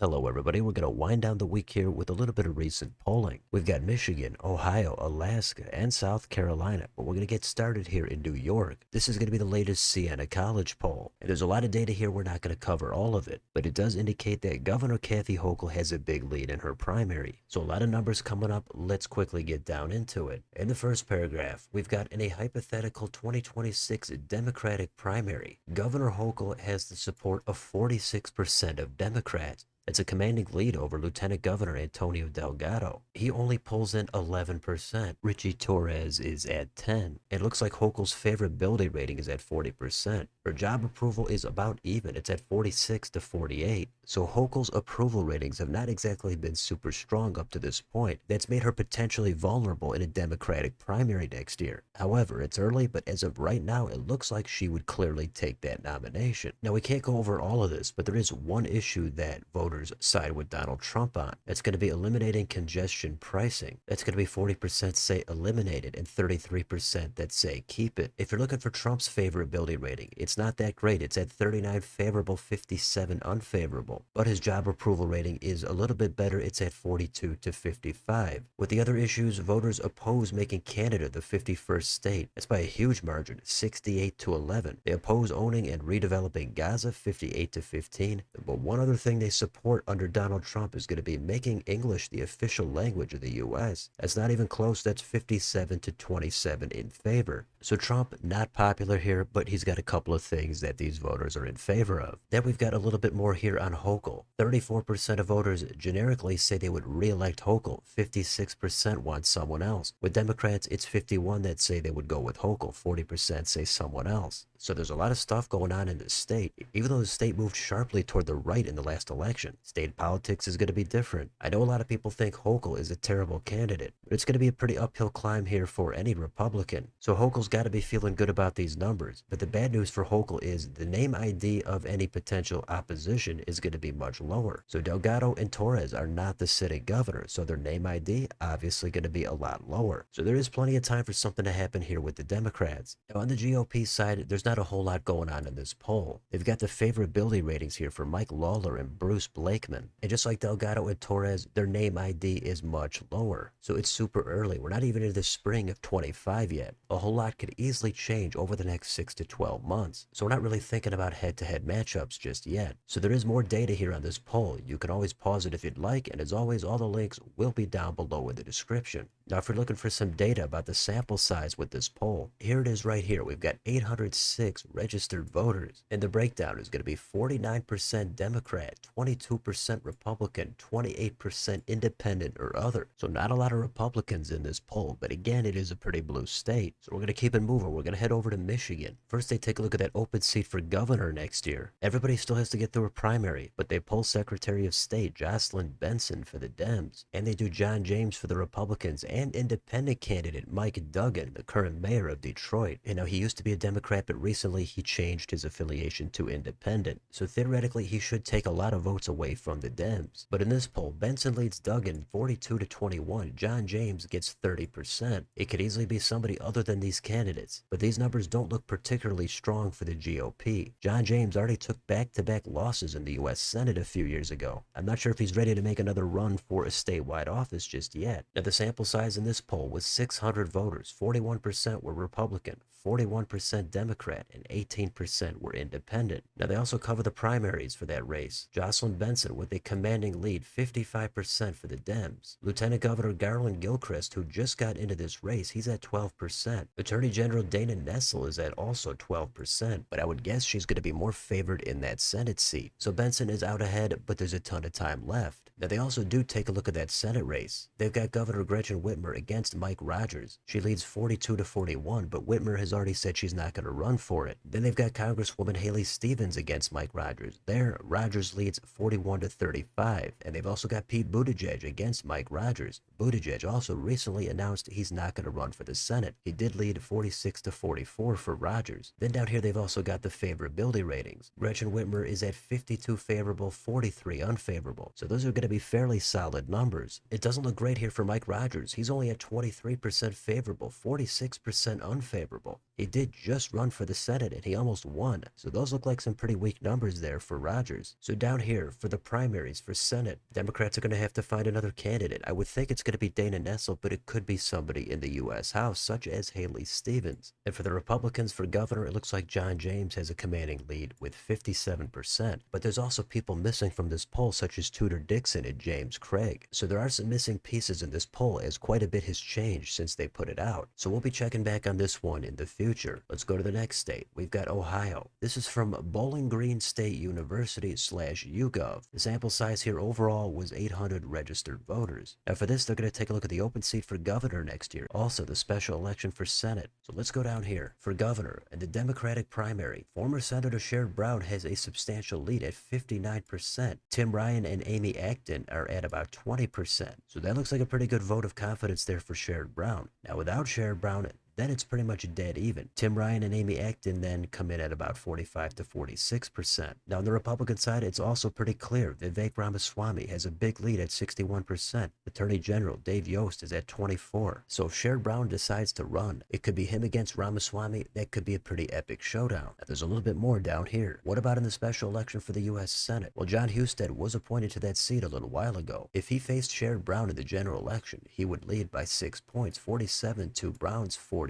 Hello, everybody. We're going to wind down the week here with a little bit of recent polling. We've got Michigan, Ohio, Alaska, and South Carolina, but we're going to get started here in New York. This is going to be the latest Siena College poll, and there's a lot of data here. We're not going to cover all of it, but it does indicate that Governor Kathy Hochul has a big lead in her primary. So a lot of numbers coming up. Let's quickly get down into it. In the first paragraph, we've got in a hypothetical 2026 Democratic primary, Governor Hochul has the support of 46% of Democrats. It's a commanding lead over Lieutenant Governor Antonio Delgado. He only pulls in 11%. Richie Torres is at 10. It looks like Hochul's favorability rating is at 40%. Her job approval is about even. It's at 46 to 48. So Hochul's approval ratings have not exactly been super strong up to this point. That's made her potentially vulnerable in a Democratic primary next year. However, it's early, but as of right now, it looks like she would clearly take that nomination. Now, we can't go over all of this, but there is one issue that voters side with Donald Trump on. It's going to be eliminating congestion pricing. That's going to be 40% say eliminate it and 33% that say keep it. If you're looking for Trump's favorability rating, it's not that great. It's at 39 favorable, 57 unfavorable. But his job approval rating is a little bit better. It's at 42 to 55. With the other issues, voters oppose making Canada the 51st state. That's by a huge margin, 68 to 11. They oppose owning and redeveloping Gaza, 58 to 15. But one other thing they support under Donald Trump is going to be making English the official language of the U.S. That's not even close. That's 57 to 27 in favor. So Trump, not popular here, but he's got a couple of things that these voters are in favor of. Then we've got a little bit more here on Hochul. 34% of voters generically say they would re-elect Hochul. 56% want someone else. With Democrats, it's 51 that say they would go with Hochul. 40% say someone else. So there's a lot of stuff going on in this state. Even though the state moved sharply toward the right in the last election, state politics is going to be different. I know a lot of people think Hochul is a terrible candidate, but it's going to be a pretty uphill climb here for any Republican. So Hochul's got to be feeling good about these numbers. But the bad news for Hochul is the name ID of any potential opposition is going to be much lower. So Delgado and Torres are not the sitting governor, so their name ID obviously going to be a lot lower. So there is plenty of time for something to happen here with the Democrats. Now on the GOP side, there's not a whole lot going on in this poll. They've got the favorability ratings here for Mike Lawler and Bruce Blakeman. And just like Delgado and Torres, their name ID is much lower. So it's super early. We're not even in the spring of 25 yet. A whole lot could easily change over the next 6 to 12 months. So we're not really thinking about head-to-head matchups just yet. So there is more data here on this poll. You can always pause it if you'd like, and as always, all the links will be down below in the description. Now, if you're looking for some data about the sample size with this poll, here it is right here. We've got 806 registered voters, and the breakdown is going to be 49% Democrat, 22% Republican, 28% Independent or other. So not a lot of Republicans in this poll, but again, it is a pretty blue state. So we're going to keep it moving. We're going to head over to Michigan. First, they take a look at that open seat for governor next year. Everybody still has to get through a primary, but they poll Secretary of State Jocelyn Benson for the Dems, and they do John James for the Republicans, and independent candidate Mike Duggan, the current mayor of Detroit. You know, he used to be a Democrat, but recently he changed his affiliation to independent. So theoretically, he should take a lot of votes away from the Dems. But in this poll, Benson leads Duggan 42 to 21. John James gets 30%. It could easily be somebody other than these candidates, but these numbers don't look particularly strong for the GOP. John James already took back-to-back losses in the U.S. Senate a few years ago. I'm not sure if he's ready to make another run for a statewide office just yet. Now, the sample size in this poll was 600 voters. 41% were Republican, 41% Democrat, and 18% were independent. Now, they also cover the primaries for that race. Jocelyn Benson with a commanding lead, 55% for the Dems. Lieutenant Governor Garland Gilchrist, who just got into this race, he's at 12%. Attorney General Dana Nessel is at also 12%, but I would guess she's going to be more favored in that Senate seat. So Benson is out ahead, but there's a ton of time left. Now, they also do take a look at that Senate race. They've got Governor Gretchen Whitmer against Mike Rogers. She leads 42 to 41, but Whitmer has already said she's not going to run for it. Then they've got Congresswoman Haley Stevens against Mike Rogers. There, Rogers leads 41 to 35, and they've also got Pete Buttigieg against Mike Rogers. Buttigieg also recently announced he's not going to run for the Senate. He did lead 46 to 44 for Rogers. Then down here, they've also got the favorability ratings. Gretchen Whitmer is at 52 favorable, 43 unfavorable. So those are going to be fairly solid numbers. It doesn't look great here for Mike Rogers. He's only at 23% favorable, 46% unfavorable. He did just run for the Senate and he almost won. So those look like some pretty weak numbers there for Rogers. So down here, for the primaries for Senate, Democrats are going to have to find another candidate. I would think it's going to be Dana Nessel, but it could be somebody in the U.S. House, such as Haley Stevens. And for the Republicans for governor, it looks like John James has a commanding lead with 57%. But there's also people missing from this poll, such as Tudor Dixon and James Craig. So there are some missing pieces in this poll, as quite a bit has changed since they put it out. So we'll be checking back on this one in the future. Let's go to the next state. We've got Ohio. This is from Bowling Green State University / YouGov. The sample size here overall was 800 registered voters. Now for this, they're going to take a look at the open seat for governor next year. Also, the special election for Senate. So let's go down here. For governor, in the Democratic primary, former Senator Sherrod Brown has a substantial lead at 59%. Tim Ryan and Amy Acton are at about 20%. So that looks like a pretty good vote of confidence there for Sherrod Brown. Now without Sherrod Brown, then it's pretty much dead even. Tim Ryan and Amy Acton then come in at about 45 to 46%. Now on the Republican side, it's also pretty clear. Vivek Ramaswamy has a big lead at 61%. Attorney General Dave Yost is at 24%. So if Sherrod Brown decides to run, it could be him against Ramaswamy. That could be a pretty epic showdown. Now there's a little bit more down here. What about in the special election for the U.S. Senate? Well, John Husted was appointed to that seat a little while ago. If he faced Sherrod Brown in the general election, he would lead by 6 points, 47 to Brown's 41.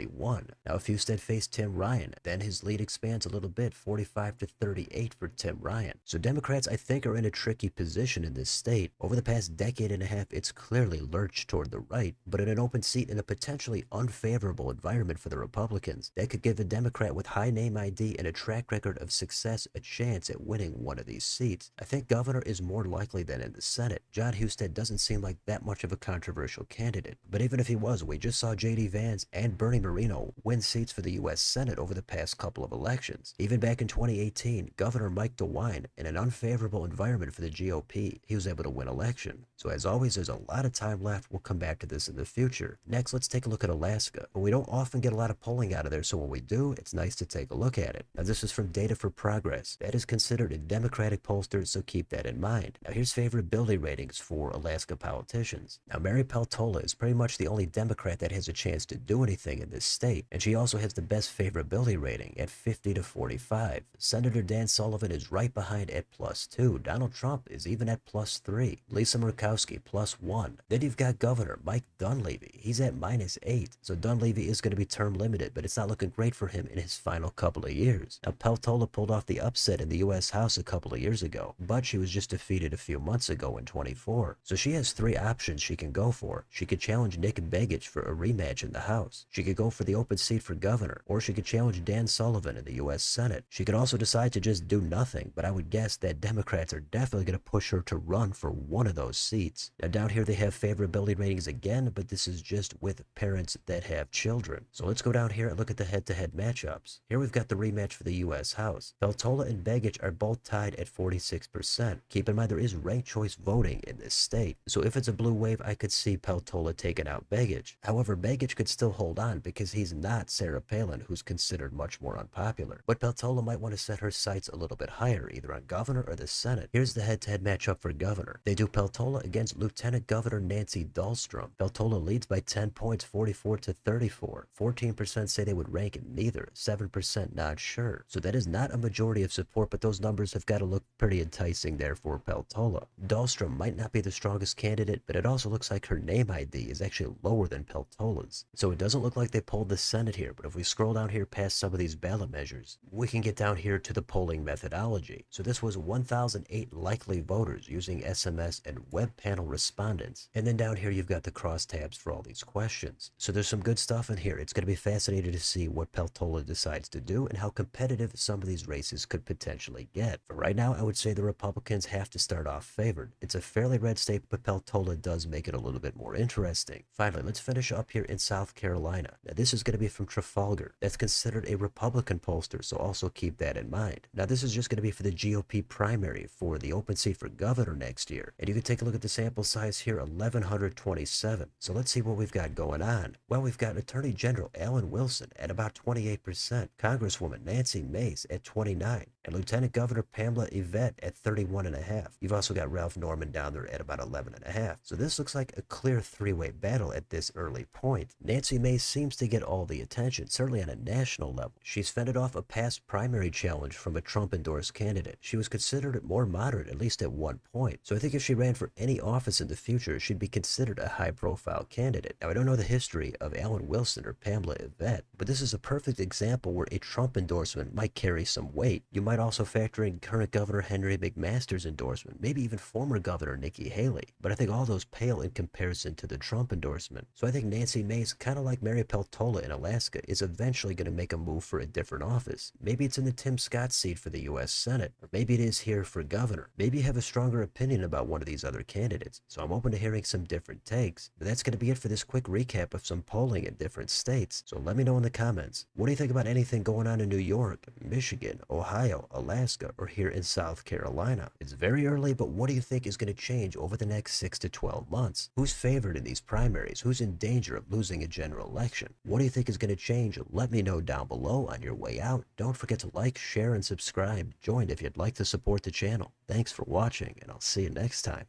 Now if Husted faced Tim Ryan, then his lead expands a little bit, 45 to 38 for Tim Ryan. So Democrats, I think, are in a tricky position in this state. Over the past decade and a half, it's clearly lurched toward the right, but in an open seat in a potentially unfavorable environment for the Republicans, that could give a Democrat with high name ID and a track record of success a chance at winning one of these seats. I think governor is more likely than in the Senate. John Husted doesn't seem like that much of a controversial candidate, but even if he was, we just saw J.D. Vance and Bernie Moreno win seats for the U.S. Senate over the past couple of elections. Even back in 2018, Governor Mike DeWine, in an unfavorable environment for the GOP, he was able to win election. So as always, there's a lot of time left. We'll come back to this in the future. Next, let's take a look at Alaska. But we don't often get a lot of polling out of there, so when we do, it's nice to take a look at it. Now this is from Data for Progress. That is considered a Democratic pollster, so keep that in mind. Now here's favorability ratings for Alaska politicians. Now Mary Peltola is pretty much the only Democrat that has a chance to do anything in this state, and she also has the best favorability rating at 50 to 45. Senator Dan Sullivan is right behind at +2. Donald Trump is even at +3. Lisa Murkowski +1. Then you've got Governor Mike Dunleavy. He's at -8. So Dunleavy is going to be term limited, but it's not looking great for him in his final couple of years. Now Peltola pulled off the upset in the U.S. House a couple of years ago, but she was just defeated a few months ago in 24. So she has 3 options she can go for. She could challenge Nick Begich for a rematch in the House. She could go for the open seat for governor, or she could challenge Dan Sullivan in the U.S. Senate. She could also decide to just do nothing, but I would guess that Democrats are definitely going to push her to run for one of those seats. Now down here they have favorability ratings again, but this is just with parents that have children. So let's go down here and look at the head-to-head matchups. Here we've got the rematch for the U.S. House. Peltola and Begich are both tied at 46%. Keep in mind there is ranked choice voting in this state, so if it's a blue wave, I could see Peltola taking out Begich. However, Begich could still hold on because he's not Sarah Palin, who's considered much more unpopular. But Peltola might want to set her sights a little bit higher, either on governor or the Senate. Here's the head-to-head matchup for governor. They do Peltola against Lieutenant Governor Nancy Dahlstrom. Peltola leads by 10 points, 44 to 34. 14% say they would rank it neither. 7% not sure. So that is not a majority of support, but those numbers have got to look pretty enticing there for Peltola. Dahlstrom might not be the strongest candidate, but it also looks like her name ID is actually lower than Peltola's. So it doesn't look like they polled the Senate here, but if we scroll down here past some of these ballot measures, we can get down here to the polling methodology. So this was 1,008 likely voters using SMS and web panel respondents. And then down here you've got the crosstabs for all these questions. So there's some good stuff in here. It's going to be fascinating to see what Peltola decides to do and how competitive some of these races could potentially get. For right now, I would say the Republicans have to start off favored. It's a fairly red state, but Peltola does make it a little bit more interesting. Finally, let's finish up here in South Carolina. Now this is going to be from Trafalgar. That's considered a Republican pollster, so also keep that in mind. Now this is just going to be for the GOP primary for the open seat for governor next year. And you can take a look at the sample size here, 1,127. So let's see what we've got going on. Well, we've got Attorney General Alan Wilson at about 28%, Congresswoman Nancy Mace at 29%, and Lieutenant Governor Pamela Yvette at 31.5%. You've also got Ralph Norman down there at about 11.5%. So this looks like a clear three-way battle at this early point. Nancy Mace seems to get all the attention, certainly on a national level. She's fended off a past primary challenge from a Trump-endorsed candidate. She was considered more moderate, at least at one point. So I think if she ran for any office in the future, she'd be considered a high-profile candidate. Now, I don't know the history of Alan Wilson or Pamela Yvette, but this is a perfect example where a Trump endorsement might carry some weight. You might also factor in current Governor Henry McMaster's endorsement, maybe even former Governor Nikki Haley, but I think all those pale in comparison to the Trump endorsement. So I think Nancy Mace, kind of like Mary Peltola in Alaska, is eventually going to make a move for a different office. Maybe it's in the Tim Scott seat for the U.S. Senate, or maybe it is here for governor. Maybe you have a stronger opinion about one of these other candidates, so I'm open to hearing some different takes. But that's going to be it for this quick recap of some polling in different states, so let me know in the comments. What do you think about anything going on in New York, Michigan, Ohio, Alaska, or here in South Carolina? It's very early, but what do you think is going to change over the next 6 to 12 months? Who's favored in these primaries? Who's in danger of losing a general election? What do you think is going to change? Let me know down below on your way out. Don't forget to like, share, and subscribe. Join if you'd like to support the channel. Thanks for watching, and I'll see you next time.